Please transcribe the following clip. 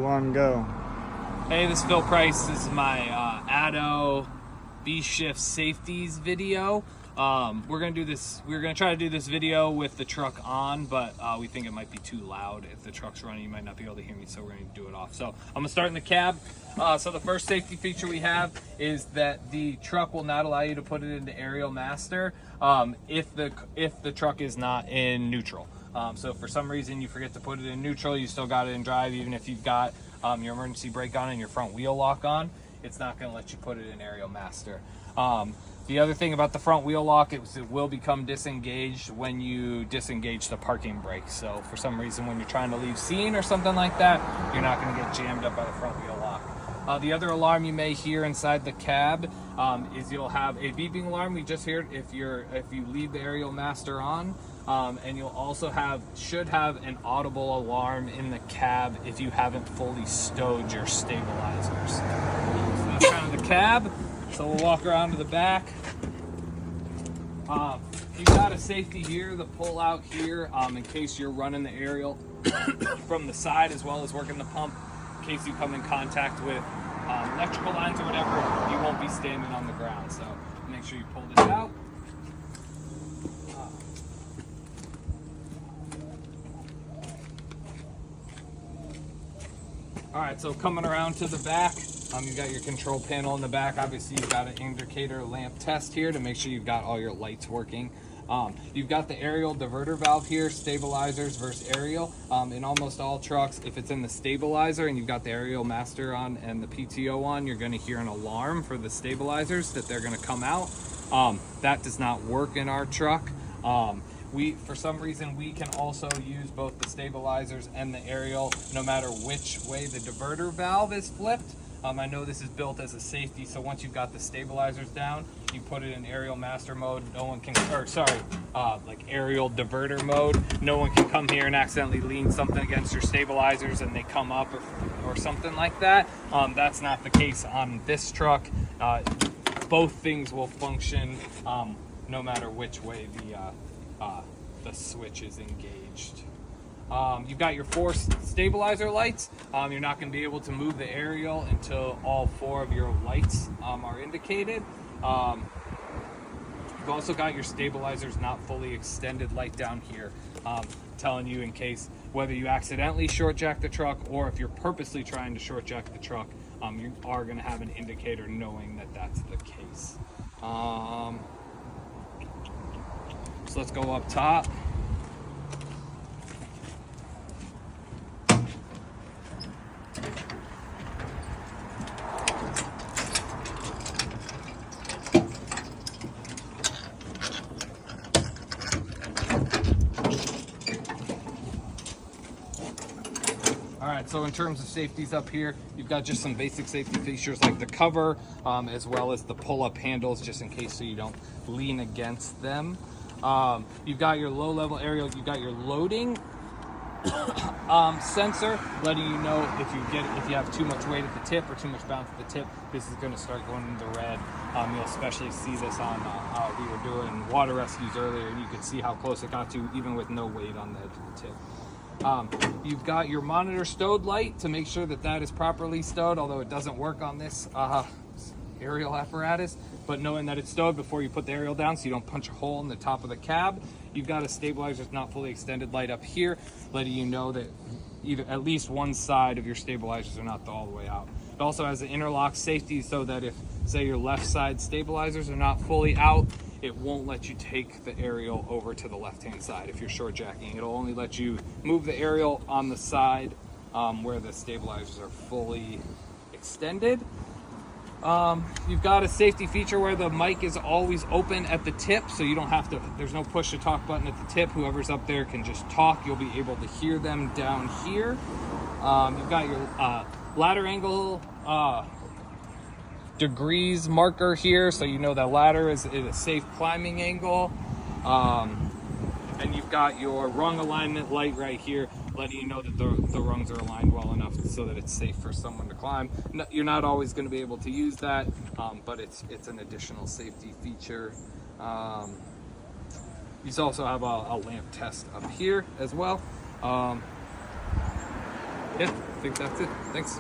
One, go. Hey, this is Phil Price. This is my AADO B-Shift Safeties video. We're gonna try to do this video with the truck on, but we think it might be too loud. If the truck's running, you might not be able to hear me, so we're gonna do it off. So I'm gonna start in the cab. So the first safety feature we have is that the truck will not allow you to put it into aerial master if the truck is not in neutral. So if for some reason you forget to put it in neutral, you still got it in drive, even if you've got your emergency brake on and your front wheel lock on, it's not going to let you put it in aerial master. The other thing about the front wheel lock is it will become disengaged when you disengage the parking brake. So for some reason, when you're trying to leave scene or something like that, you're not going to get jammed up by the front wheel lock. The other alarm you may hear inside the cab is you'll have a beeping alarm. We just heard if you leave the aerial master on, and you'll also should have an audible alarm in the cab if you haven't fully stowed your stabilizers. So that's kind of the cab. So we'll walk around to the back. You've got a safety here, the pull out here, in case you're running the aerial from the side as well as working the pump. In case you come in contact with electrical lines or whatever, you won't be standing on the ground. So make sure you pull this out. All right, so coming around to the back, you've got your control panel in the back. Obviously, you've got an indicator lamp test here to make sure you've got all your lights working. You've got the aerial diverter valve here, stabilizers versus aerial. In almost all trucks, if it's in the stabilizer and you've got the aerial master on and the PTO on, you're going to hear an alarm for the stabilizers that they're going to come out. That does not work in our truck. For some reason, we can also use both the stabilizers and the aerial, no matter which way the diverter valve is flipped. I know this is built as a safety, so once you've got the stabilizers down, you put it in aerial master mode. No one can, like aerial diverter mode. No one can come here and accidentally lean something against your stabilizers and they come up or something like that. That's not the case on this truck. Both things will function no matter which way the switch is engaged. You've got your 4 stabilizer lights. You're not going to be able to move the aerial until all 4 of your lights are indicated. You've also got your stabilizers not fully extended light down here, telling you in case whether you accidentally short jack the truck or if you're purposely trying to short jack the truck, you are going to have an indicator knowing that that's the case. So let's go up top. All right, so in terms of safeties up here, you've got just some basic safety features like the cover, as well as the pull-up handles, just in case so you don't lean against them. You've got your low-level aerial, you've got your loading sensor, letting you know if you have too much weight at the tip or too much bounce at the tip, this is going to start going into red. You'll especially see this on we were doing water rescues earlier, and you could see how close it got to even with no weight on the edge of the tip. You've got your monitor stowed light to make sure that that is properly stowed, although it doesn't work on this aerial apparatus, but knowing that it's stowed before you put the aerial down so you don't punch a hole in the top of the cab. You've got a stabilizer's not fully extended light up here, letting you know that at least one side of your stabilizers are not all the way out. It also has an interlock safety so that if, say, your left side stabilizers are not fully out, it won't let you take the aerial over to the left-hand side if you're short jacking. It'll only let you move the aerial on the side where the stabilizers are fully extended. You've got a safety feature where the mic is always open at the tip, so you don't have to, there's no push to talk button at the tip. Whoever's up there can just talk. You'll be able to hear them down here. You've got your ladder angle degrees marker here, so you know that ladder is a safe climbing angle. And you've got your rung alignment light right here, letting you know that the rungs are aligned well enough so that it's safe for someone to climb. You're not always going to be able to use that, but it's an additional safety feature. You also have a lamp test up here as well. Yeah, I think that's it. Thanks.